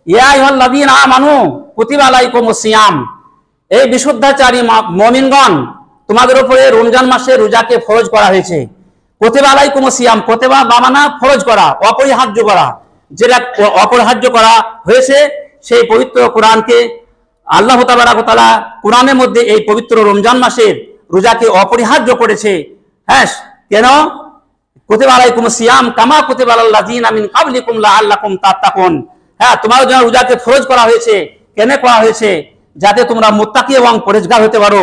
ইয়া আইয়ুহাল্লাযীনা আমানু কুতিবা আলাইকুমুস সিয়াম, এই বিশুদ্ধাচারী মুমিনগণ তোমাদের উপরে রমজান মাসে রোজাকে ফরজ করা হয়েছে। কুতিবা আলাইকুমুস সিয়াম, কুতিবা বামানা ফরজ করা, অপরিহার্য করা, যেটা অপরিহার্য করা হয়েছে সেই পবিত্র কোরআনকে আল্লাহ তাবারাক ওয়া তাআলা কোরআনের মধ্যে এই পবিত্র রমজান মাসের রোজাকে অপরিহার্য করেছে। হ্যাঁ, কেন? কুতিবা আলাইকুমুস সিয়াম কামা কুতিবা আলাল লাযীনা মিন ক্বাবলিকুম লাআল্লাকুম তাত্তাকুন। হ্যাঁ, তোমাদের জন্য রোজাকে ফরজ করা হয়েছে। কেন করা হয়েছে? যাতে তোমরা মুত্তাকি এবং পরেজগার হতে পারো,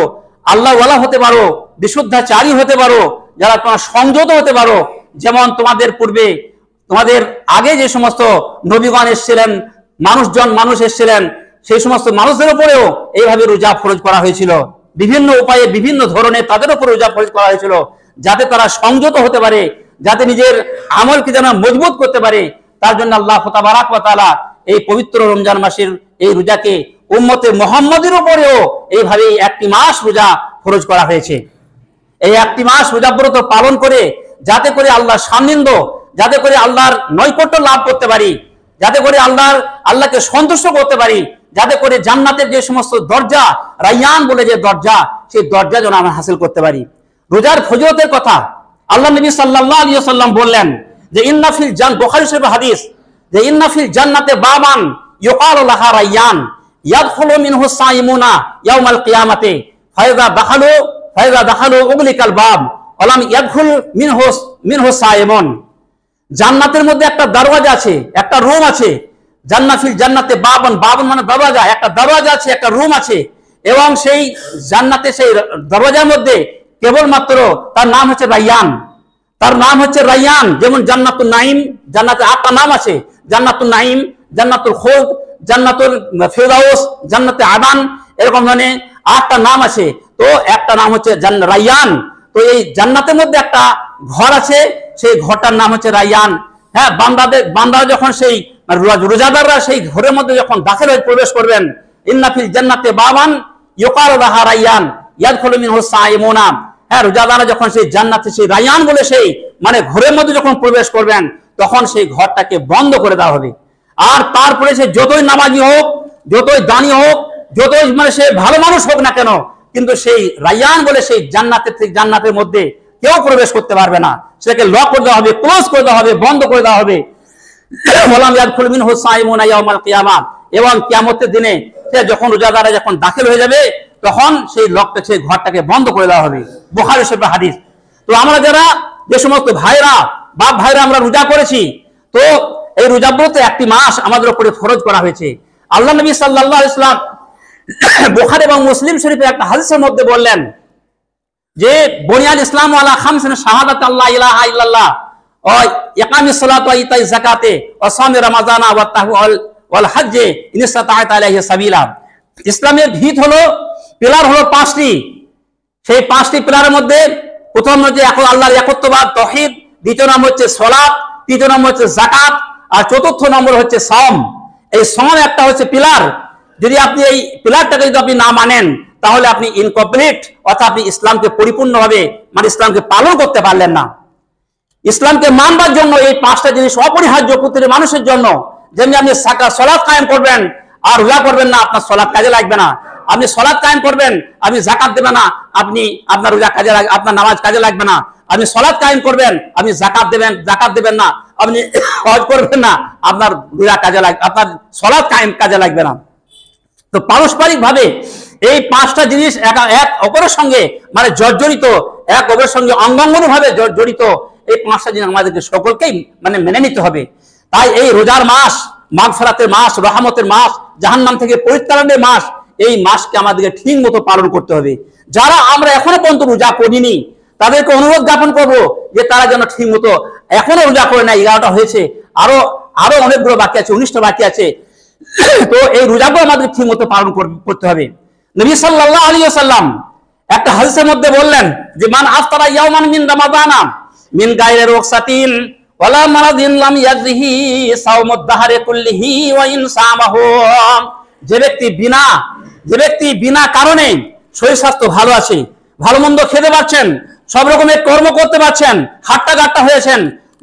আল্লাহ ওয়ালা হতে পারো, বিশুদ্ধাচারী হতে পারো, যারা তোমরা সংযত হতে পারো। যেমন তোমাদের পূর্বে, তোমাদের আগে যে সমস্ত নবীগণ এসেছিলেন, মানুষ এসেছিলেন, সেই সমস্ত মানুষদের উপরেও এইভাবে রোজা ফরজ করা হয়েছিল। বিভিন্ন উপায়ে বিভিন্ন ধরনের তাদের উপর রোজা ফরজ করা হয়েছিল, যাতে তারা সংযত হতে পারে, যাতে নিজের আমলকে যেন মজবুত করতে পারে। তার জন্য আল্লাহ তাবারাক ওয়া তাআলা এই পবিত্র রমজান মাসের এই রোজাকে উম্মতে মুহাম্মাদের উপরেও এইভাবে একটি মাস রোজা ফরজ করা হয়েছে। এই একটি মাস রোজা ব্রত পালন করে যাতে করে আল্লাহর সান্নিধ্য, যাতে করে আল্লাহর নৈকট্য লাভ করতে পারি, যাতে করে আল্লাহকে সন্তুষ্ট করতে পারি, যাতে করে জান্নাতের যে সমস্ত দরজা, রায়্যান বলে যে দরজা, সেই দরজা যেন আমরা হাসিল করতে পারি। রোজার ফজিলতের কথা আল্লাহ নবী সাল্লাল্লাহু আলাইহি ওয়াসাল্লাম বললেন যে ইন্না ফিল বুখারী শরীফের হাদিস, যে ইন্না ফিল জান্নাতে বাবান ইউকালু লাহা রায়্যান ইয়াদখুলু মিনহু সাইমুনা ইয়াউমাল কিয়ামাতি ফাইযা দাখালু উগলিকাল বাব ওয়ালাম ইয়াদখুল মিনহু সাইমুন। জান্নাতের মধ্যে একটা দরওয়াজা আছে, একটা রুম আছে। জান্নাতিল জান্নাতে বাবান মানে দরওয়াজা, একটা দরওয়াজা আছে, একটা রুম আছে, এবং সেই জান্নাতে সেই দরওয়াজার মধ্যে কেবলমাত্র তার নাম হচ্ছে রায়্যান। তার নাম হচ্ছে রায়্যান। যেমন জান্নাতুল নাঈম, জান্নাতে 8টা নাম আছে, জান্নাতুল নাঈম, জান্নাতুল খুলদ, জান্নাতুল ফিরদাউস, জান্নাতে আদান, এরকম ধরনের 8টা নাম আছে। তো একটা নাম হচ্ছে রায়্যান। তো এই জান্নাতের মধ্যে একটা ঘর আছে, সেই ঘরটার নাম হচ্ছে রায়্যান। হ্যাঁ, বান্দারা যখন সেই রোজাদাররা সেই ঘরের মধ্যে যখন দাখিল হয়ে প্রবেশ করবেন, ইন্না ফিল জান্নাতে বাবান ইউকালু লাহা রায়্যান ইয়াদখুলু মিনহু সাইমুনা। হ্যাঁ, রোজাদাররা যখন সেই জান্নাতে সেই রায়্যান বলে সেই মানে ঘরের মধ্যে যখন প্রবেশ করবেন, তখন সেই ঘরটাকে বন্ধ করে দেওয়া হবে। আর তারপরে সে যতই নামাজি হোক, যতই দানি হোক, যতই মানে সে ভালো মানুষ হোক না কেন, কিন্তু সেই রায়্যান বলে সেই জান্নাতের মধ্যে কেউ প্রবেশ করতে পারবে না। সেটাকে লক করে দেওয়া হবে, ক্লোজ করে দেওয়া হবে, বন্ধ করে দেওয়া হবে। ওয়ালাম ইয়াদখুলু মিনহু সাইমুনা ইয়াউমাল কিয়ামাহ, এবং কিয়ামতের দিনে সে যখন রোজাদাররা যখন দাখিল হয়ে যাবে, তখন সেই লকটা, সেই ঘরটাকে বন্ধ করে দেওয়া হবে। বুখারী শরীফের হাদিস। তো আমরা যারা যে সমস্ত বাপ ভাইরা আমরা রোজা করেছি, তো এই রোজা ব্রত একটি মাস আমাদের উপরে ফরজ করা হয়েছে। আল্লাহ নবী সাল্লাল্লাহু আলাইহি ওয়াসাল্লাম বুখারী এবং মুসলিম শরীফের একটা হাদিসের মধ্যে বললেন যে বুনিয়াল ইসলামু আলা খামসিন শাহাদাত আল্লা ইলাহা ইল্লাল্লাহ ওয়া ইকামিস সালাত ওয়া ইতাইজ যাকাতে ওয়া সাওমি রমাজানা ওয়া তাহওয়াল ওয়াল হজ্জ ইন ইসতাতা'তা আলাইহি সাবিলা। ইসলামের ভিত হলো, পিলার হলো 5টি। সেই 5টি পিলারের মধ্যে প্রথম হচ্ছে আল্লাহর একত্ববাদ তাওহীদ, দ্বিতীয় নম্বর হচ্ছে সালাত, তৃতীয় নম্বর হচ্ছে যাকাত, আর চতুর্থ নম্বর হচ্ছে সাওম। এই সাওম একটা হচ্ছে পিলার। যদি আপনি এই পিলারটাকে যদি আপনি না মানেন, তাহলে আপনি ইনকমপ্লিট, অর্থাৎ আপনি ইসলামকে পরিপূর্ণভাবে মানে ইসলামকে পালন করতে পারলেন না। ইসলামকে মানবার জন্য এই 5টা জিনিস অপরিহার্য প্রতিটি মানুষের জন্য। যেমনি আপনি সালাত কায়েম করবেন আর রোজা করবেন না, আপনার সালাত কাজে লাগবে না। আপনি সালাত কায়েম করবেন, আপনি যাকাত দেবেন না, আপনার রোজা কাজে লাগবে, আপনার নামাজ কাজে লাগবে না। আপনি সালাত কায়েম করবেন, আপনি যাকাত দেবেন না, আপনি হজ করবেন না, আপনার রোজা কাজে লাগবে, আপনার সালাত কায়েম কাজে লাগবে না। তো পারস্পরিক ভাবে এই 5টা জিনিস এক অপরের সঙ্গে মানে জর্জরিত, এক অপরের সঙ্গে অঙ্গাঙ্গন ভাবে জড়িত। এই 5টা জিনিস আমাদেরকে সকলকেই মানে মেনে নিতে হবে। তাই এই রোজার মাস, মাগফিরাতের মাস, রহমতের মাস, জাহান্নাম থেকে পরিত্রাণের মাস, এই মাসকে আমাদেরকে ঠিক মতো পালন করতে হবে। যারা আমরা এখনো পর্যন্ত রোজা করিনি, তাদেরকে অনুরোধ জ্ঞাপন করবো যে তারা যেন ঠিক মতো এখনো রোজা করে না। 11টা হয়েছে, আরো অনেকগুলো বাকি আছে, 19টা বাকি আছে। তো এই রোজাগুলো আমাদের ঠিক মতো পালন করতে হবে। নবী সাল্লাল্লাহু আলাইহি ওয়াসাল্লাম একটা হাদিসের মধ্যে বললেন যে মান আফতারা ইয়াওমান মিন রমাদানা মিন গায়রি রুখসাতিন ওয়ালা মারাদিন লাম ইয়াজহি সাওমুদ দাহরি কুল্লিহি ওয়া ইন সামাহু। যে ব্যক্তি বিনা কারণে শরীর স্বাস্থ্য ভালো আছে, ভালো মন্দ খেতে পারছেন, সব রকমের কর্ম করতে পারছেন, হাট্টা গাট্টা হয়েছেন,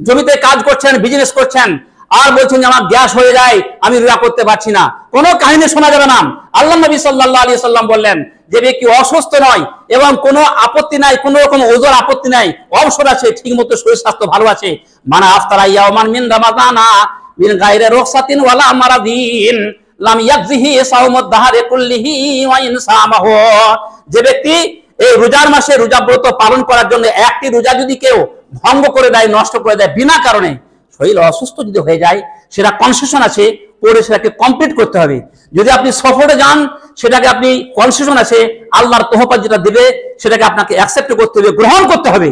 জমিতে কাজ করছেন, বিজনেস করছেন, আর বলছেন যে আমার গ্যাস হয়ে যায়, আমি রোজা করতে পারছি না, কোনো কাহিনী শোনা যাবে না। আল্লাহ নবী সাল্লাল্লাহু আলাইহি সাল্লাম বললেন যে ব্যক্তি অসুস্থ নয় এবং কোনো আপত্তি নাই, কোনো রকম ওজোর আপত্তি নাই, অবসর আছে, ঠিক মতো শরীর স্বাস্থ্য ভালো আছে, মানে আফতারা ইয়াওমান মিন রামাদানা মিন গায়রি রুখসাতিন ওয়ালা মারাদিন লাম ইয়াকজিহি সাওমুদ দাহরি কুল্লিহি ওয়া ইন সামাহু। যে ব্যক্তি এই রোজার মাসে রোজা ব্রত পালন করার জন্য একটি রোজা যদি কেউ ভঙ্গ করে দেয়, নষ্ট করে দেয় বিনা কারণে, শরীর অসুস্থ যদি হয়ে যায়, সেটা কনসেশন আছে, পরে সেটাকে কমপ্লিট করতে হবে। যদি আপনি সফরে যান, সেটাকে আপনি কনসেশন আছে, আল্লাহর তোহফা যেটা দেবে সেটাকে আপনাকে অ্যাকসেপ্ট করতে হবে, গ্রহণ করতে হবে,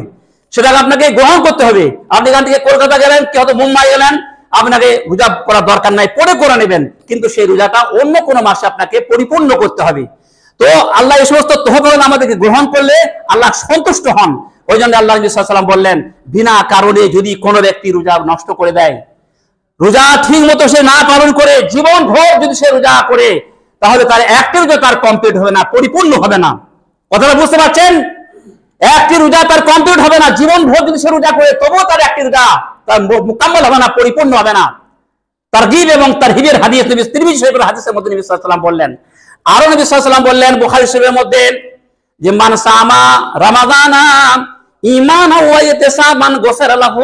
সেটাকে আপনাকে গ্রহণ করতে হবে। আপনি এখান থেকে কলকাতা গেলেন, কি হয়তো মুম্বাই গেলেন, আপনাকে রোজা করার দরকার নাই, পরে করে নেবেন, কিন্তু সেই রোজাটা অন্য কোনো মাসে আপনাকে পরিপূর্ণ করতে হবে। তো আল্লাহ এই সমস্ত তোহফা আমাদেরকে গ্রহণ করলে আল্লাহ সন্তুষ্ট হন। ওই জন্য আল্লাহ নবী সাল্লাল্লাহু আলাইহি ওয়াসাল্লাম বললেন, বিনা কারণে যদি কোনো ব্যক্তি রোজা নষ্ট করে দেয়, রোজা ঠিক মতো সে না পালন করে জীবন ভোর যদি সে রোজা করে, তাহলে তার একটি রোজা তার কমপ্লিট হবে না, পরিপূর্ণ হবে না। কথাটা বুঝতে পারছেন? একটি রোজা তার কমপ্লিট হবে না, জীবন ভোর যদি সে রোজা করে তবুও তার একটি রোজা তার মুকাম্মল হবে না, পরিপূর্ণ হবে না। তারগীব এবং তারহিবের হাদিস নবী তিরমিজি শরীফের হাদিসের মধ্যে নবী সাল্লাল্লাহু আলাইহি ওয়াসাল্লাম বললেন, আরো নবী সাল্লাল্লাহু আলাইহি ওয়াসাল্লাম বললেন বুখারী শরীফের মধ্যে যে মান সামা রমাদানা ঈমানাও ওয়া ইহতিসাবান গুফিরা লাহু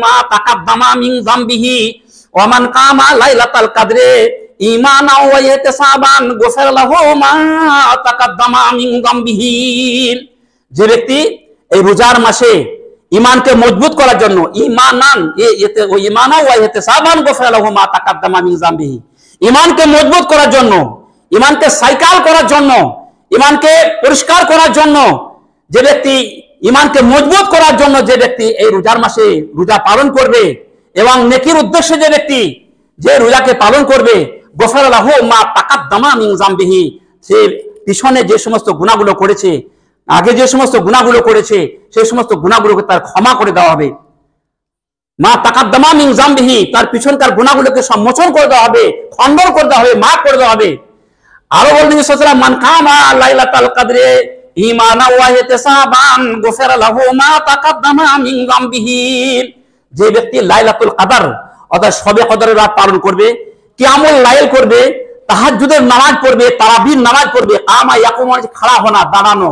মা তাকাদ্দামা মিন যামবিহি ওয়া মান কামা লাইলাতাল কদরে ঈমানাও ওয়া ইহতিসাবান গুফিরা লাহু মা তাকাদ্দামা মিন যামবিহি। যে ব্যক্তি এই রোজার মাসে ঈমানকে মজবুত করার জন্য, ঈমানান ওয়া ঈমানাও ওয়া ইহতিসাবান গুফিরা লাহু মা তাকাদ্দামা মিন যামবিহি, ঈমানকে মজবুত করার জন্য, ঈমানকে সাইকেল করার জন্য, ঈমানকে পরিষ্কার করার জন্য, যে ব্যক্তি ঈমানকে মজবুত করার জন্য যে ব্যক্তি এই রোজার মাসে রোজা পালন করবে এবং নেকির উদ্দেশ্যে যে ব্যক্তি যে রোজাকে পালন করবে, গফারা লাহু মা তাকাদ্দামা মিন যামবিহি, সে পিছনে যে সমস্ত গুনাহগুলো করেছে, আগে যে সমস্ত গুনাহগুলো করেছে, সেই সমস্ত গুনাহগুলোকে তার ক্ষমা করে দেওয়া হবে। মা তাকাদ্দামা মিন যামবিহি, তার পিছনকার গুনাহগুলোকে সম্মোচন করে দেওয়া হবে, খণ্ডন করে দেওয়া হবে, মাফ করে দেওয়া হবে। আরো বলেন নবী সাল্লাল্লাহু আলাইহি ওয়াসাল্লাম, মান কামা লাইলাতাল কদরে ঈমানাও ওয়া ইহতিসাবান গুফিরা লাহু মা তাকাদ্দামা মিন যামবিহি। যে ব্যক্তি লাইলাতুল কদর অর্থাৎ শবে কদরের রাত পালন করবে, কিয়ামুল লাইল করবে, তাহাজ্জুদের নামাজ পড়বে, তারাবির নামাজ পড়বে, কামা ইয়াকুম মানে খাড়া হওয়া, দাঁড়ানো,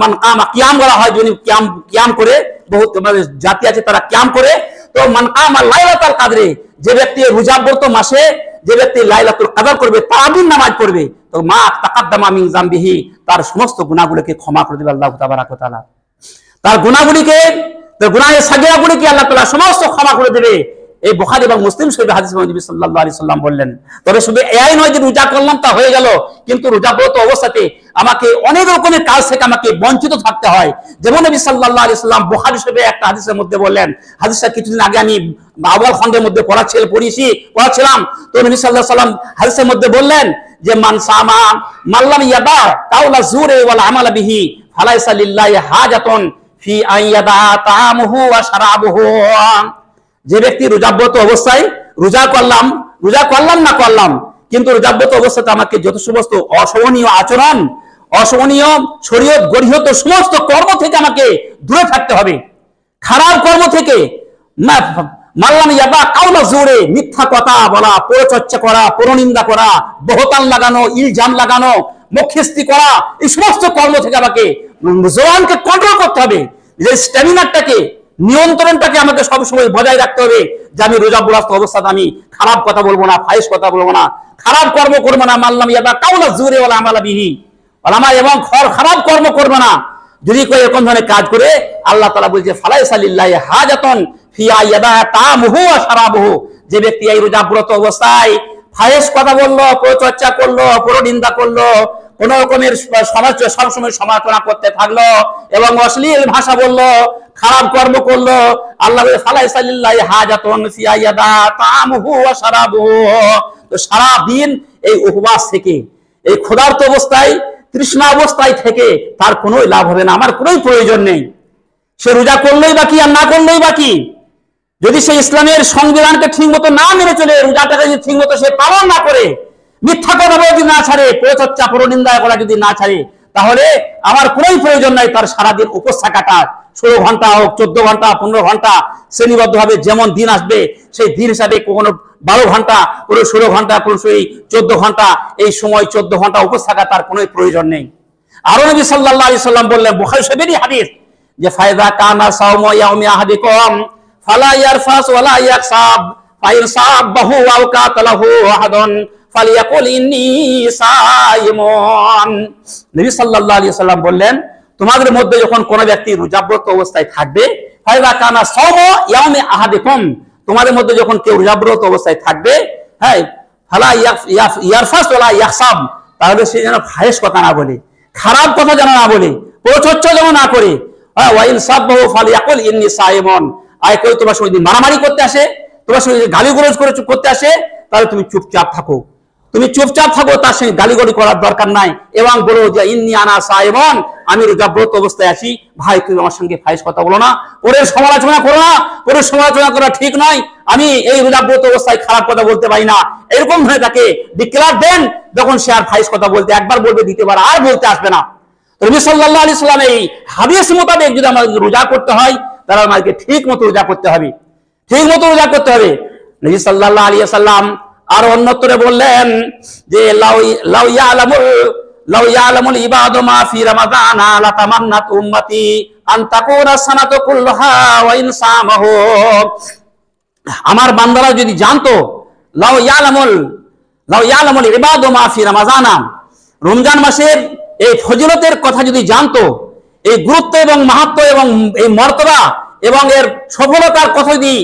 মান কামা কিয়াম বলা হয়, যদি কিয়াম করে, বহুত জাতি আছে তারা কিয়াম করে, তো মান কামা লাইলাতুল কদরে, যে ব্যক্তি রোজাব্রত মাসে যে ব্যক্তি লাইলাতুল কদর করবে, তারাবির নামাজ পড়বে, তো মা তাকাদ্দামা মিন যামবিহি, তার সমস্ত গুনাহগুলোকে ক্ষমা করে দেবে আল্লাহ তাবারাক ওয়া তাআলা। তার গুনাহগুলিকে, তার গুনাহের সাগীরাগুলিকে আল্লাহ তাআলা সমস্ত ক্ষমা করে দেবে। এই বুখারী এবং মুসলিম শরীফের হাদিসে নবী সাল্লাল্লাহু আলাইহি সাল্লাম বললেন। তবে শুধু এই নয় যে রোজা করলাম তা হয়ে গেল, কিন্তু রোজাব্রত অবস্থাতে আমাকে অনেক রকমের কাজ থেকে আমাকে বঞ্চিত থাকতে হয়। যেমন নবী সাল্লাল্লাহু আলাইহি সাল্লাম বুখারী শরীফে একটা হাদিসের মধ্যে বললেন, হাদিসটা কিছুদিন আগে আমি আউয়াল খণ্ডের মধ্যে পড়াচ্ছিলাম, তো নবী সাল্লাল্লাহু আলাইহি সাল্লাম হাদিসের মধ্যে বললেন যে মান সামা মাল্লাম ইয়াদা কাওলা জুরে ওয়াল আমাল বিহি ফালাইসা লিল্লাহি হাজাতুন ফি আইয়াদা তাআমুহু ওয়া শারাবুহু। যে ব্যক্তি রোজাব্রত অবস্থায় রোজা করলাম না করলাম, কিন্তু রোজাব্রত অবস্থাতে আমাকে যত সমস্ত অশোভনীয় আচরণ, অশোভনীয় শরীয়ত গর্হিত সমস্ত কর্ম থেকে আমাকে দূরে থাকতে হবে। খারাপ কর্ম থেকে, মাল্লাম ইয়াবা কাউলা জোরে, মিথ্যা কথা বলা, পরচর্চা করা, পরনিন্দা করা, বহতান লাগানো, ইলজাম লাগানো, মুখস্থি করা, এই সমস্ত কর্ম থেকে আমাকে জবানকে কন্ট্রোল করতে হবে। যে স্ট্যামিনারটাকে, নিয়ন্ত্রণটাকে আমাকে সবসময় বজায় রাখতে হবে, যে আমি রোজাগ্রস্ত অবস্থাতে আমি খারাপ কথা বলবো না, ফাহিশ কথা বলবো না, খারাপ কর্ম করবো না। মাল্লাম ইয়াবা কাউলা জোরে ওয়ালা আমালা বিহি, এবং খারাপ কর্ম করবো না। যদি কেউ এরকম ধরনের কাজ করে, আল্লাহ তাআলা বলছে ফালাইসা লিল্লাহি হাজাতুন ফি আইয়াদা তাআমুহু ওয়া শারাবুহু। যে ব্যক্তি এই রোজাব্রত অবস্থায় ফাহিশ কথা বললো, পরচর্চা করলো, পরনিন্দা করলো, কোন রকমের সবসময় সমালোচনা করতে থাকলো এবং অশ্লীল ভাষা বললো, খারাপ কর্ম করলো, আল্লাহ বলে ফালাইসা লিল্লাহি হাজাতুন ফি আইয়াদা তাআমুহু ওয়া শারাবুহু। তো সারা দিন এই উপবাস থেকে, এই ক্ষুধার্ত অবস্থায়, তৃষ্ণা অবস্থায় থেকে তার কোনো লাভ হবে না, আমার কোনো প্রয়োজন নেই। সে রোজা করলেই বাকি আর না করলেই বাকি। যদি সে ইসলামের সংবিধানকে ঠিক মতো না মেনে চলে, রোজাটাকে যদি ঠিক মতো সে পালন না করে, মিথ্যা কথা বলে যদি না ছাড়ে, পরচর্চা পরনিন্দা করা যদি না ছাড়ে, তাহলে আমার কোনো প্রয়োজন নাই তার সারাদিন উপোস থাকাটা। 16 ঘন্টা হোক, 14 ঘন্টা, 15 ঘন্টা, শ্রেণীবদ্ধভাবে যেমন দিন আসবে সেই দিন হিসাবে কোনো 12 ঘন্টা, কোনো 16 ঘন্টা, কোনো 14 ঘন্টা, এই সময় 14 ঘন্টা উপোস থাকা তার কোনো প্রয়োজন নেই। আরো নবী সাল্লাল্লাহু আলাইহি সাল্লাম বললেন, বুখারী শরীফের হাদিস, যে ফায়দা কানা সাওমু ইয়াউমি আহাদিকুম ফালা ইয়ারফাস ওয়ালা ইয়াকসাব ফাইন সাবাহু আও কাতালাহু আহাদুন ফালিয়াকুল ইন্নী সাইমুন। নবী সাল্লাল্লাহু আলাইহি সাল্লাম বললেন, তোমাদের মধ্যে যখন কোন ব্যক্তি রোজাব্রত অবস্থায় থাকবে, ফায়দা কানা সাওমু ইয়াউমি আহাদিকুম, তোমাদের মধ্যে যখন কেউ রোজাব্রত অবস্থায় থাকবে, হ্যাঁ, ফালা ইয়ারফাস ওয়ালা ইয়াকসাব, তাহলে সে যেন ফাহিশ কথা না বলে, খারাপ কথা যেন না বলে, প্রচচ্ছ যেন না করে, ওয়াইন সাবাহু ফালিয়াকুল ইন্নী সাইমুন, আয় কেউ তোমার সঙ্গে মারামারি করতে আসে, তোমার সঙ্গে গালিগালাজ করতে আসে, তাহলে তুমি চুপচাপ থাকো, তুমি চুপচাপ থাকো, তার সঙ্গে গালিগালি করার দরকার নাই, এবং বলো যে ইন্নী আনা সাইমুন, আমি রোজাব্রত অবস্থায় আছি, ভাই তুমি আমার সঙ্গে ফাহিশ কথা বলো না, পরের সমালোচনা করো না, পরের সমালোচনা করা ঠিক নয়, আমি এই রোজাব্রত অবস্থায় খারাপ কথা বলতে পারি না, এরকম ভাবে তাকে ডিক্লেয়ার দেন, যখন সে আর ফাহিশ কথা বলতে একবার বলবে, দ্বিতীয়বার আর বলতে আসবে না। নবী সাল্লাল্লাহু আলাইহি সাল্লাম এই হাদিস মোতাবেক যদি আমাদের রোজা করতে হয়, তাহলে আমাদেরকে ঠিক মতো রোজা করতে হবে, ঠিক মতো রোজা করতে হবে। নবী সাল্লাল্লাহু আলাইহি সাল্লাম আর অন্যত্রে বললেন যে লাউ ইয়ালামুল ইবাদু মা ফি রমাদান লা তামান্নাত উম্মতি আন তাকুনা সানাতু কুল্লুহা ওয়া ইন সামাহু, আমার বান্দারা যদি জানতো, লাউ ইয়ালামুল ইবাদু মা ফি রমাদান, রমজান মাসের এই ফজিলতের কথা যদি জানতো, এই গুরুত্ব এবং মাহাত্ম্য এবং এই মর্তবা এবং এর সফলতার কথা যদি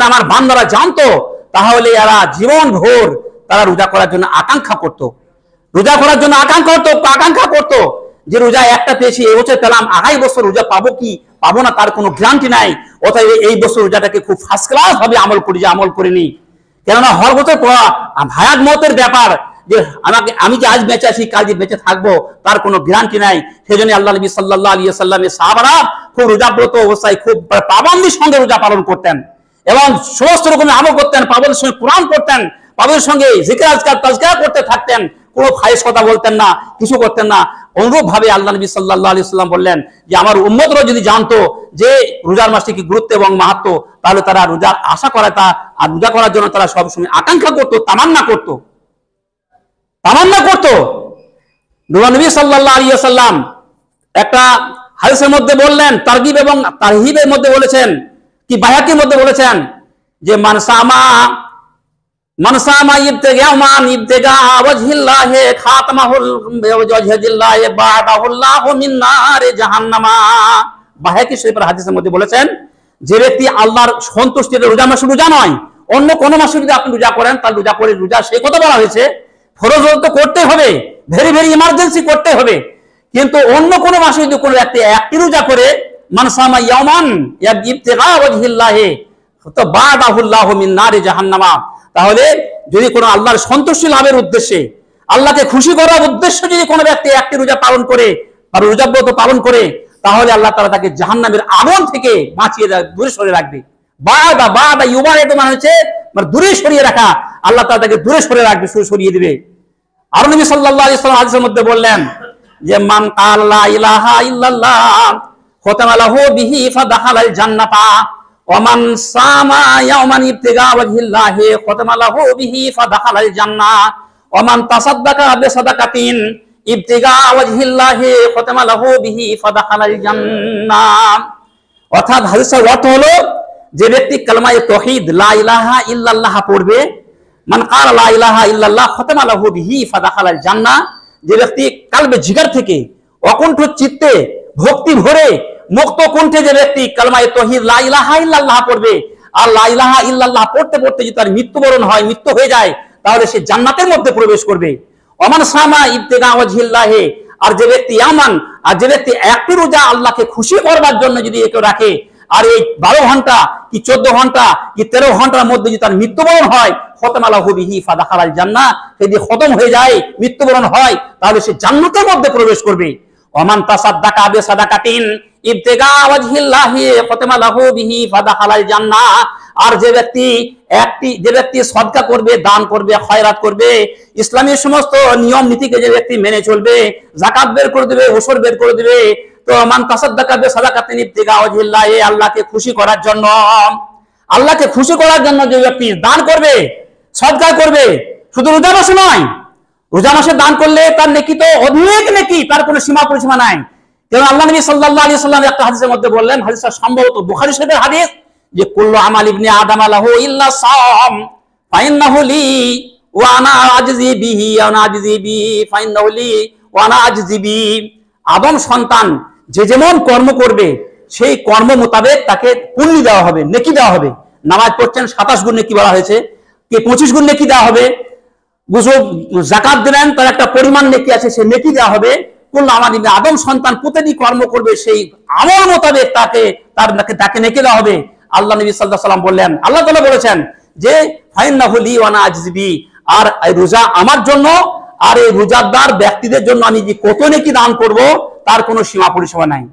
আমার বান্দারা জানতো, তাহলে এরা জীবন ভোর তারা রোজা করার জন্য আকাঙ্ক্ষা করত, রোজা করার জন্য আকাঙ্ক্ষা করতো যে রোজা একটা পেয়েছি, এই বছর পেলাম, আগামী বছর রোজা পাবো কি পাবো না তার কোনো গ্যারান্টি নাই, অতএব এই বছর রোজাটাকে খুব ফার্স্ট ক্লাস ভাবে আমল করি, যে আমল করিনি, কেননা হর বছর ভায়াত মতের ব্যাপার, যে আমি যে আজ বেঁচে আছি, কাল যে বেঁচে থাকবো তার কোনো গ্যারান্টি নাই। সেই জন্য আল্লাহ নবী সাল্লাল্লাহু আলাইহি সাল্লামের সাহাবারা খুব রোজাব্রত অবস্থায় খুব পাবন্দির সঙ্গে রোজা পালন করতেন এবং সমস্ত রকমের আমল করতেন, পাবন্দির সঙ্গে কোরআন পড়তেন, পাবন্দির সঙ্গে জিকির আজকার তাজকিরা করতে থাকতেন, কোনো ফাহিশ কথা বলতেন না, কিছু করতেন না। অনুরূপ ভাবে আল্লাহ নবী সাল্লাল্লাহু আলাইহি সাল্লাম বললেন যে আমার উম্মতরা যদি জানতো যে রোজার মাসটি কি গুরুত্ব এবং মাহাত্ম্য, তাহলে তারা রোজার আশা করে, আর রোজা করার জন্য তারা সবসময় আকাঙ্ক্ষা করতো, তামান্না করতো। নবী সাল্লাল্লাহু আলাইহি ওয়াসাল্লাম একটা হাদিসের মধ্যে বললেন, তারগিব এবং তারহিবের মধ্যে বলেছেন, কি বায়াকির মধ্যে বলেছেন যে মানসামা ইবতিগা ওয়াজহিল্লাহি খাতামাহুল ওয়াজহিল্লাহি বাদাহুল্লাহু মিন নারি জাহান্নামা। বায়াকি শরীফের হাদিসের মধ্যে বলেছেন, যে ব্যক্তি আল্লাহর সন্তুষ্টিতে, রোজা মাসে রোজা নয়, অন্য কোন মাসে যদি আপনি রোজা করেন, তার রোজা করে রোজা সেই কথা বলা হয়েছে, ফরজ তো করতে হবে, ভেরি ভেরি ইমার্জেন্সি করতে হবে, কিন্তু অন্য কোন মাসে যদি কোনো ব্যক্তি একটি রোজা করে, মানসামা ইয়ামান ইবতিগা ওয়াজহিল্লাহি তো বাদাহুল্লাহু মিন নারি জাহান্নামা, তাহলে যদি কোনো আল্লাহর সন্তুষ্টি লাভের উদ্দেশ্যে, আল্লাহকে খুশি করার উদ্দেশ্যে যদি কোনো ব্যক্তি একটি রোজা পালন করে বা রোজাব্রত পালন করে, তাহলে আল্লাহ তাআলা তাকে জাহান্নামের আগুন থেকে বাঁচিয়ে দূরে সরিয়ে রাখবে। বাদা ইউবার এর মানে হচ্ছে দূরে সরিয়ে রাখা, আল্লাহ তাআলা তাকে দূরে সরিয়ে রাখবে, সরিয়ে দিবে। আর নবী সাল্লাল্লাহু আলাইহি ওয়াসাল্লাম হাদিসের মধ্যে বললেন যে মান ক্বালা লা ইলাহা ইল্লাল্লাহ খাতামা লাহু বিহি ফাদাখালাল জান্নাতা ওয়া মান সামা ইয়াওমান ইবতিগা ওয়াজহিল্লাহি খাতামা লাহু বিহি ফাদাখালাল জান্নাহ ওয়া মান তাসাদদাকা বিসাদাকাতিন ইবতিগা ওয়াজহিল্লাহি খাতামা লাহু বিহি ফাদাখালাল জান্নাহ। অর্থাৎ হাদিসের অর্থ হলো, যে ব্যক্তি কালেমায়ে তাওহীদ লা ইলাহা ইল্লাল্লাহ পড়বে, মান ক্বালা লা ইলাহা ইল্লাল্লাহ খাতামা লাহু বিহি ফাদাখালাল জান্নাহ, যে ব্যক্তি কালবে জিগার থেকে অকুণ্ঠ চিত্তে ভক্তি ভরে মুক্ত কণ্ঠে যে ব্যক্তি কালেমায়ে তাওহীদ লা ইলাহা ইল্লাল্লাহ পড়বে, আর লা ইলাহা ইল্লাল্লাহ পড়তে পড়তে যদি তার মৃত্যুবরণ হয়, মৃত্যু হয়ে যায়, তাহলে সে জান্নাতের মধ্যে প্রবেশ করবে। ওমান সামা ইবতিগা ওয়াজহিল্লাহি, আর যে ব্যক্তি ইয়ামান, আর যে ব্যক্তি একটি রোজা আল্লাহকে খুশি করবার জন্য যদি একে রাখে, আর এই 12 ঘন্টা কি 14 ঘন্টা কি 13 ঘন্টার মধ্যে যদি তার মৃত্যুবরণ হয়, খাতামা লাহু বিহি ফাদাখালাল জান্নাহ, যদি খতম হয়ে যায়, মৃত্যুবরণ হয়, তাহলে সে জান্নাতের মধ্যে প্রবেশ করবে। ওমান তাসাদদাকা বিসাদাকাতিন ইবতিগা ওয়াজহিল্লাহি খাতামা লাহু বিহি ফাদাখালাল জান্নাহ, আর যে ব্যক্তি সদকা করবে, দান করবে, খয়রাত করবে, ইসলামী সমস্ত নিয়ম নীতিকে যে ব্যক্তি মেনে চলবে, যাকাত বের করে দেবে, ওসর বের করে দেবে, তো মান তাসাদ্দাকা বিসাদাকাতিন ইবতিগা ওয়াজহিল্লাহ, এই আল্লাহকে খুশি করার জন্য, আল্লাহকে খুশি করার জন্য যে ব্যক্তি দান করবে, সদকা করবে, শুধু রোজা মাসে নয়, রোজা মাসে দান করলে তার নেকি তো অধিক নেকি, তার কোনো সীমা পরিসীমা নাই। যেমন আল্লাহ নবী সাল্লাল্লাহু আলাইহি সাল্লাম একটা হাদিসের মধ্যে বললেন, হাদিসটা সম্ভবত বুখারী শরীফের হাদিস, যে কুল্লু আমাল ইবনে আদম লাহু ইল্লা সাম ফাইন্নাহু লি ওয়া আনা আজজি বিহি ওয়া আনা আজজি বিহি ফাইন্নাহু লি ওয়া আনা আজজি বিহি। আদম সন্তান যে যেমন কর্ম করবে সেই কর্ম মোতাবেক তাকে পুণ্য দেওয়া হবে, নেকি দেওয়া হবে। নামাজ পড়ছেন 27 গুণ নেকি বলা হয়েছে, কে 25 গুণ নেকি দেওয়া হবে। যাকাত দিলেন, তার একটা পরিমাণ নেকি আছে, সে নেকি দেওয়া হবে। কুল্লু আমাল ইবনে আদম সন্তান প্রতিদিন কর্ম করবে, সেই আমল মোতাবেক তাকে নেকি দেওয়া হবে। আল্লাহ নবী সাল্লাল্লাহু আলাইহি ওয়াসাল্লাম বললেন, আল্লাহ তাআলা বলেছেন যে ফাইন্নাহু লি ওয়া আনা আজজি বিহি, আর এই রোজা আমার জন্য আর এই রোজাদার ব্যক্তিদের জন্য আমি যে কত নেকি দান করব তার কোনো সীমা পরিসীমা নাই।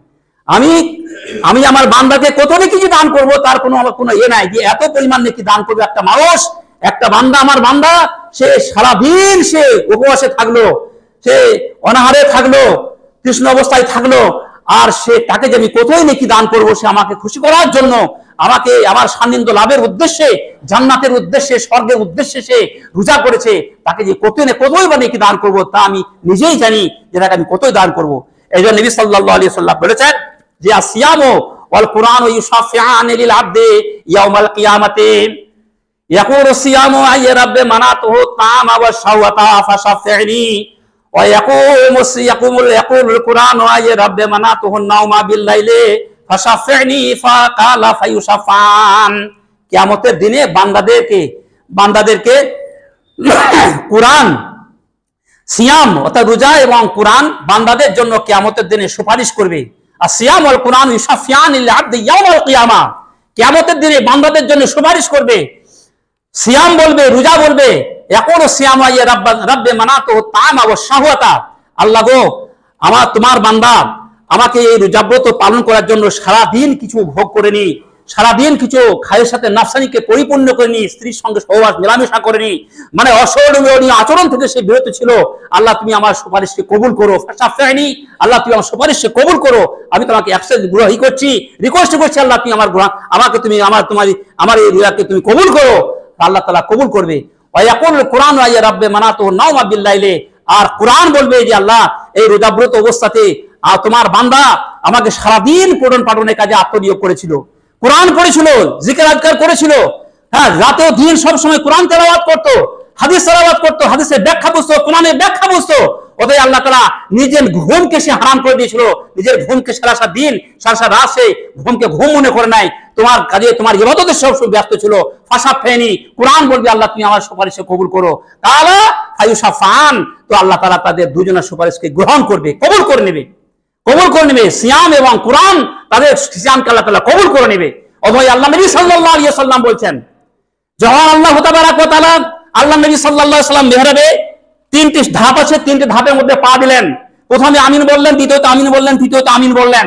আমি আমার বান্দাকে কত নেকি যে দান করব তার কোনো ইয়ে নাই, যে এত পরিমাণ নেকি দান করবে একটা মানুষ, একটা বান্দা, আমার বান্দা, সে সারাদিন সে উপবাসে থাকলো, সে অনাহারে থাকলো, কৃষ্ণ অবস্থায় থাকলো, আর সে তাকে যে আমি কতই নেকি দান করব, সে আমাকে খুশি করার জন্য, আমাকে আমার সান্নিধ্য লাভের উদ্দেশ্যে, জান্নাতের উদ্দেশ্যে, স্বর্গের উদ্দেশ্যে সে রোজা করেছে, তাকে যে কতই বা নেকি দান করব তা আমি নিজেই জানি, যে তাকে আমি কতই দান করব। এই জন্য নবী সাল্লাল্লাহু আলাইহি ওয়াসাল্লাম বলেছেন যে আসিয়ামু ওয়াল কুরআনু ইউশাফিআন লিল আবদি ইয়াউমাল কিয়ামাতি ইয়াকুলু সিয়ামু আইয়া রাব্বি মানাতুহু তা'আমা ওয়া শাওয়াতা ফাশাফি'নি ওয়া ইয়াকুলুল কুরআনু আইয়া রাব্বি মানাতুহু নাওমা বিল লাইলি ফাশাফি'নি ফাকালা ফায়ুশাফান। কিয়ামতের দিনে বান্দাদেরকে কুরআন, সিয়াম অর্থাৎ রোজা এবং কুরআন বান্দাদের জন্য কিয়ামতের দিনে সুপারিশ করবে। আর সিয়াম ওয়াল কুরআন ইউশাফিআন লিল আবদি ইয়াউমাল কিয়ামা, কিয়ামতের দিনে বান্দাদের জন্য সুপারিশ করবে। সিয়াম বলবে, রোজা বলবে, ইয়াকুলু সিয়ামু আইয়া রাব্বি মানাতুহু তা'আমা ওয়া শাহওয়াতা, আল্লাহ গো, তোমার বান্দা আমাকে এই রোজাব্রত পালন করার জন্য সারাদিন কিছু ভোগ করে নি, সারাদিন কিছু খায়ের সাথে নাফসানিকে পরিপূর্ণ করে নি, স্ত্রীর সঙ্গে সহবাস মেলামেশা করে নি, মানে অসহনীয় আচরণ থেকে সে বিরত ছিল। আল্লাহ তুমি আমার সুপারিশকে কবুল করো, ফাশাফি'নি, আল্লাহ তুমি আমার সুপারিশকে কবুল করো, আমি তোমাকে রিকোয়েস্ট করছি, আল্লাহ তুমি আমার এই রোজাকে তুমি কবুল করো। আল্লাহ তাআলা কবুল করবে। ওয়া ইয়াকুলুল কুরআনু আইয়া রাব্বি মানাতুহু নাওমা বিল লাইলি, আর কুরআন বলবে যে আল্লাহ এই রোজাব্রত অবস্থাতে তোমার বান্দা আমাকে সারাদিন পঠন পাঠনের কাজে আত্মনিয়োগ করেছিল, কোরআন পড়েছিল, জিকির আজকার করেছিল, হ্যাঁ, রাতেও দিন সব সময় কোরআন তেলাওয়াত করতো, হাদিস তেলাওয়াত করতো, হাদিসের ব্যাখ্যা বুঝতো, কোরআনের ব্যাখ্যা বুঝতো। ওদের আল্লাহ তাআলা নিজের ঘুমকে সে হারাম করে দিয়েছিল, নিজের ঘুমকে সারা দিন সারা রাত সে ঘুমকে ঘুম মনে করে নাই, তোমার কাজে তোমার ইবাদতে সব ব্যস্ত ছিল। ফাশাফি'নি, কোরআন বলবে আল্লাহ তুমি আমার সুপারিশকে কবুল করো, তাআলা ফায়ুশাফান, তো আল্লাহ তাআলা তাদের দুজনের সুপারিশকে গ্রহণ করবে, কবুল করে নেবে। সিয়াম এবং কোরআন তাদের সিয়ামকে আল্লাহ তাআলা কবুল করে নেবে। অথবা আল্লাহ নবী সাল্লাল্লাহু আলাইহি ওয়াসাল্লাম বলছেন, যখন আল্লাহ তাবারাক ওয়া তাআলা আল্লাহ নবী সাল্লাল্লাহু আলাইহি ওয়াসাল্লাম মেহরাবে 3টি ধাপ আছে, 3টি ধাপের মধ্যে পা দিলেন। প্রথমে আমিন বললেন, দ্বিতীয়ত আমিন বললেন, তৃতীয়ত আমিন বললেন।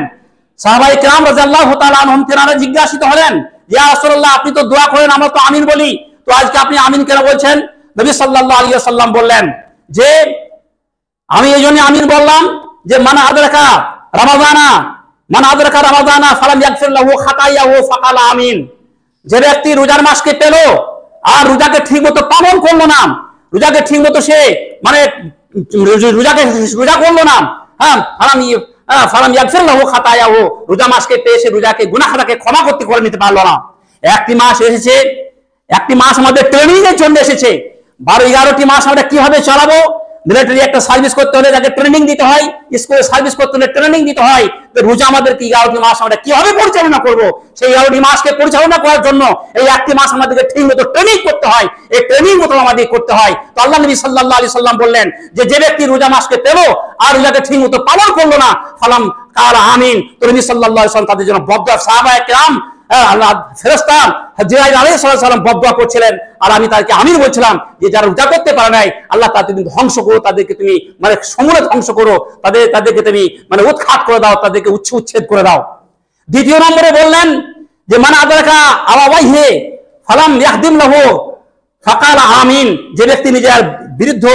সাহাবায়ে কেরাম রাদিয়াল্লাহু তাআলা আনহুম তেনারা জিজ্ঞাসিত হলেন, ইয়া রাসূলুল্লাহ, আপনি তো দোয়া করেন, আমরা তো আমিন বলি, তো আজকে আপনি আমিন কেন বলছেন? নবী সাল্লাল্লাহু আলাইহি ওয়াসাল্লাম বললেন যে আমি এই জন্য আমিন বললাম যে মান আদরাকা রামাদানা ফালাম ইয়াগফির লাহু খাতায়াহু ফাকালা আমিন। যে ব্যক্তি রোজার মাসকে পেল আর রোজাকে ঠিকমতো পালন করলো না, রোজাকে ঠিকমতো সে মানে রোজা করলো না, হ্যাঁ, ফালাম ইয়াগফির লাহু খাতায়াহু, রোজা মাসকে পেয়ে সে রোজাকে গুনাহ খাতাকে ক্ষমা করে নিতে পারলো না। একটি মাস আমাদের ট্রেনিং এর জন্য এসেছে, 12-11টি মাস আমরা কিভাবে চালাবো, মিলিটারি একটা সার্ভিস করতে হলে তাকে ট্রেনিং দিতে হয়, স্কুলে সার্ভিস করতে হলে ট্রেনিং দিতে হয়। তো রোজা আমাদেরকে 11টি মাস আমরা কিভাবে পরিচালনা করব, সেই 11টি মাসকে পরিচালনা করার জন্য এই একটি মাস আমাদেরকে ঠিক মতো ট্রেনিং করতে হয়, এই ট্রেনিং মতো আমাদের করতে হয়। তো আল্লাহ নবী সাল্লাল্লাহু আলাইহি সাল্লাম বললেন যে ব্যক্তি রোজা মাসকে পেল আর রোজাকে ঠিক মতো পালন করলো না, ফালাম কালা আমিন, তো নবী সাল্লাল্লাহু আলাইহি সাল্লাম তাদের জন্য বদদুয়া, সাহাবায়ে কেরাম আল্লাহ ফেরেশতা জিবরাইল আলাইহিস সালাম বদদুয়া করছিলেন, আর আমি তাদেরকে আমিন বলছিলাম যে যারা রোজা করতে পারে নাই, আল্লাহ তাদেরকে তুমি ধ্বংস করো, তাদেরকে তুমি মানে সমূলে ধ্বংস করো, তাদেরকে তুমি মানে উৎখাত করে দাও, তাদেরকে উচ্ছেদ করে দাও। দ্বিতীয় নম্বরে বললেন যে মান আদরাকা আলা ওয়াজহি ফালাম ইয়াহদিম লাহু ফাকালা আমিন, যে ব্যক্তি নিজের বিরুদ্ধ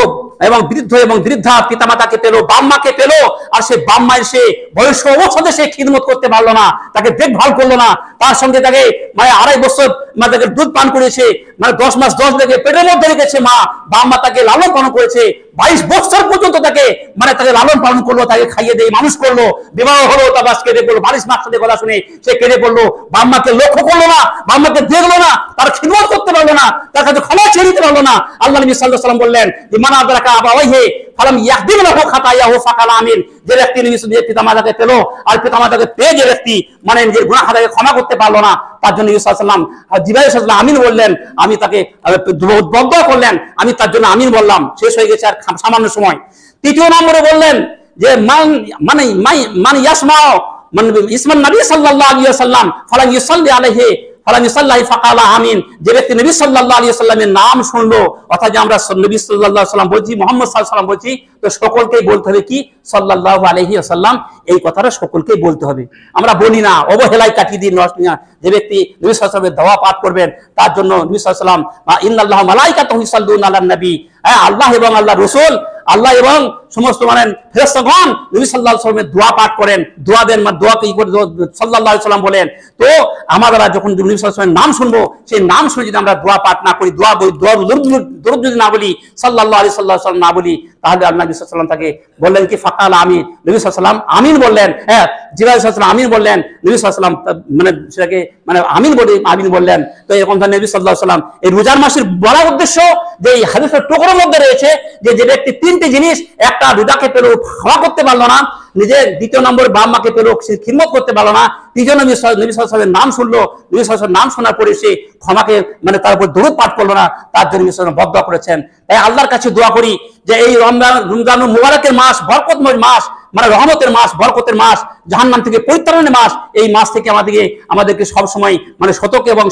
এবং বৃদ্ধ এবং বৃদ্ধা পিতামাতাকে পেলো, বাম্মাকে পেলো, আর সে বাম্মায়ের সে বয়স্ক অবস্থাতে সে খিদমত করতে পারলো না, তাকে দেখভাল করলো না, তার সঙ্গে তাকে মানে 2.5 বছর তাকে দুধ পান করেছে, মানে 10 মাস 10 থেকে পেটের মধ্যে রেখেছে মা, বাম্মা তাকে লালন পালন করেছে, 22 বছর পর্যন্ত তাকে মানে তাকে লালন পালন করলো, তাকে খাইয়ে দিয়ে মানুষ করলো, বিবাহ হলো, তার বাস কেঁদে পড়লো, বালিশ মার সাথে কথা শুনে সে কেঁদে পড়লো, বাম্মাকে লক্ষ্য করলো না, বাম্মাকে দেখলো না, তার খিদমত করতে পারলো না, তার কাছে ক্ষমা চেয়ে নিতে পারলো না। আল্লাহ নবী সাল্লাল্লাহু আলাইহি ওয়াসাল্লাম বললেন যে মান আদরাকা আবাওয়াইহি ফালাম ইয়াহদিম লাহু খাতায়াহু ফাকালা আমিন, যে ব্যক্তি নিজের পিতামাতাকে পেলো আর পিতামাতাকে পেয়ে যে ব্যক্তি মানে নিজের গুনাহ খাতাকে ক্ষমা করতে পারলো না, তার জন্য নবী সাল্লাল্লাহু আলাইহি ওয়াসাল্লাম জিবরাইল সাল্লাল্লাহু আমিন বললেন, আমি তাকে বদদুয়া করলেন, আমি তার জন্য আমিন বললাম, শেষ হয়ে গেছে আর সামান্য সময়। তৃতীয় নম্বরে বললেন যে মান ইয়াসমাউ মান ইসমান নবী সাল্লাল্লাহু আলাইহি ওয়াসাল্লাম ফালা ইউসাল্লি আলাইহি ফালা ইউসাল্লি ফাকালা আমিন, যে ব্যক্তি নবী সাল্লাল্লাহু আলাইহি ওয়াসাল্লামের নাম শুনলো, অর্থাৎ যে আমরা নবী সাল্লাল্লাহু আলাইহি ওয়াসাল্লাম বলছি, মুহাম্মদ সাল্লাল্লাহু আলাইহি ওয়াসাল্লাম বলছি, তো সকলকেই বলতে হবে কি সাল্লাল্লাহু আলাইহি ওয়াসাল্লাম, এই কথাটা সকলকেই বলতে হবে। আমরা বলি না, অবহেলায় কাটিয়ে দিন। যে ব্যক্তি নবী সাল্লাল্লাহু আলাইহি ওয়াসাল্লামের দোয়া পাঠ করবেন, তার জন্য নবী সাল্লাল্লাহু আলাইহি ওয়াসাল্লাম ইন্নাল্লাহা মালাইকাতাহু ইউসাল্লুনা আলান নবী, আল্লাহ এবং আল্লাহ রাসূল, আল্লাহ এবং সমস্ত মানে ফেরেশতাগণ নবী সাল্লাল্লাহু আলাইহি ওয়াসাল্লামের দোয়া পাঠ করেন, দোয়া দেন, মানে দোয়া কি করে সাল্লাল্লাহু আলাইহি ওয়াসাল্লাম বলেন। তো আমরা যখন নবী সাল্লাল্লাহু আলাইহি ওয়াসাল্লামের নাম শুনবো, সেই নাম শুনে যদি আমরা দোয়া পাঠ না করি, দরুদ যদি না বলি, সাল্লাল্লাহু আলাইহি ওয়াসাল্লাম না বলি, তাহলে আল্লাহ নবী সাল্লাল্লাহু আলাইহি ওয়াসাল্লাম তাকে বললেন কি ফাকাল আমিন, নবী সাল্লাল্লাহু আলাইহি ওয়াসাল্লাম আমিন বললেন। হ্যাঁ, জিবরাইল সাল্লাল্লাহু আলাইহি ওয়াসাল্লাম আমিন বললেন, নবী সাল্লাল্লাহু আলাইহি ওয়াসাল্লাম মানে সেটাকে মানে আমিন বললেন। তো এরকম নবী সাল্লাল্লাহু আলাইহি ওয়াসাল্লাম এই রোজার মাসের বড় উদ্দেশ্য যে এই হাদিসের টুকরোর মধ্যে রয়েছে যে ব্যক্তি 3টি জিনিস, একটা রোজাকে পেলো ক্ষমা করতে পারলো না, নিজের দ্বিতীয় নম্বর বাম্মাকে পেলো সে খিদমত করতে পারলো না, তৃতীয় নবী সাল্লাল্লাহু আলাইহি ওয়াসাল্লামের নাম শুনলো, নবী সাল্লাল্লাহু আলাইহি ওয়াসাল্লামের নাম শোনার পরে সে ক্ষমাকে মানে তার উপর দরুদ পাঠ করলো না, তার জন্য নবী সাল্লাল্লাহু আলাইহি ওয়াসাল্লাম বদদুয়া করেছেন। তাই আল্লাহর কাছে দোয়া করি যে এই রমজানুল মুবারকের মাস, বরকতময় মাস, মানে রহমতের মাস, বরকতের মাস, জাহান্নাম থেকে পরিত্রাণের মাস, এই মাস থেকে আমাদেরকে সবসময় মানে সতর্ক এবং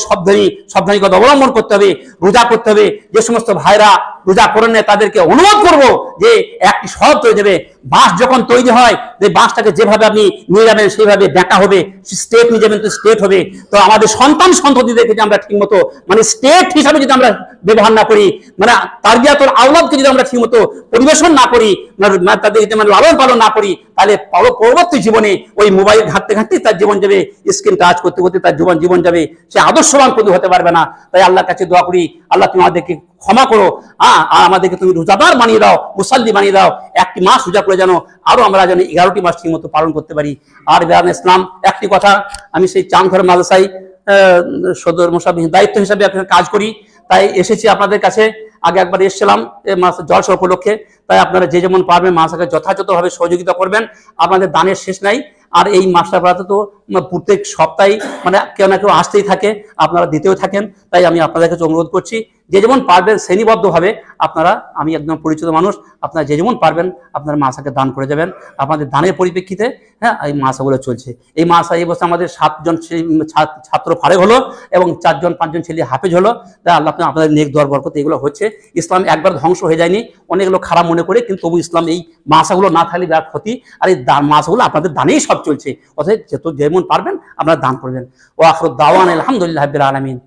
সাবধানিকতা অবলম্বন করতে হবে, রোজা করতে হবে। যে সমস্ত ভাইরা রোজা করেন না তাদেরকে অনুরোধ করবো যে একটি সহজ তৈরি যাবে, বাঁশ যখন তৈরি হয়, যে বাঁশটাকে যেভাবে আপনি নিয়ে যাবেন সেইভাবে দেখা হবে, স্টেট নিয়ে যাবেন তো স্টেট হবে। তো আমাদের সন্ততিদেরকে যে আমরা ঠিকমতো মানে স্টেট হিসাবে যদি আমরা ব্যবহার না করি, মানে তারবিয়াতুল আওলাদকে যদি আমরা ঠিকমতো পরিবেশন না করি, তাদের মানে লালন পালন না করি, তাহলে পরবর্তী জীবনে ওই মোবাইল ঘাঁটতে ঘাঁটতে তার জীবন যাবে, স্ক্রিন টাচ করতে করতে তার জীবন যাবে, সে আদর্শবান কোনো হতে পারবে না। তাই আল্লাহর কাছে দোয়া করি, আল্লাহ তুমি আমাদেরকে ক্ষমা করো, আর আমাদেরকে তুমি রোজাদার বানিয়ে দাও, মুসাল্লি বানিয়ে দাও, একটি মাস রোজা করে যেন আরো আমরা যেন 11টি মাস ঠিক মতো পালন করতে পারি। আর বেরান ইসলাম, একটি কথা, আমি সেই চাঁদঘর মাদ্রাসায় সদর মুসাফির দায়িত্ব হিসাবে কাজ করি, তাই এসেছি আপনাদের কাছে। আগে একবার এসেছিলাম জলসা উপলক্ষে, তাই আপনারা যে যেমন পারবেন মাসাকে যথাযথভাবে সহযোগিতা করবেন, আপনাদের দানের শেষ নাই। আর এই মাসটা পাড়াতে তো প্রত্যেক সপ্তাহে মানে কেউ না কেউ আসতেই থাকে, আপনারা দিতেও থাকেন। তাই আমি আপনাদের কাছে অনুরোধ করছি, যে যেমন পারবেন শ্রেণীবদ্ধভাবে আপনারা, আমি একদম পরিচিত মানুষ, আপনারা যে যেমন পারবেন আপনারা মাসাকে দান করে যাবেন। আপনাদের দানের পরিপ্রেক্ষিতে হ্যাঁ এই মাসাগুলো চলছে। এই মাসা এই বছর আমাদের 7 জন ছাত্র ফারেক হলো এবং 4 জন 5 জন ছেলে হাফেজ হলো। তাই আল্লাহ আপনাদের নেক দোয়ার বরকতে এগুলো হচ্ছে। ইসলাম একবার ধ্বংস হয়ে যায়নি, অনেক লোক খারাপ মনে করে, কিন্তু তবু ইসলাম এই মাসাগুলো না থাকলে বিরাট ক্ষতি। আর এই মাসাগুলো আপনাদের দানেই সব চলছে, অতএব যেমন পারবেন আপনারা দান করবেন। ও আখিরু দাওয়ানা আলহামদুলিল্লাহি রাব্বিল আলামিন।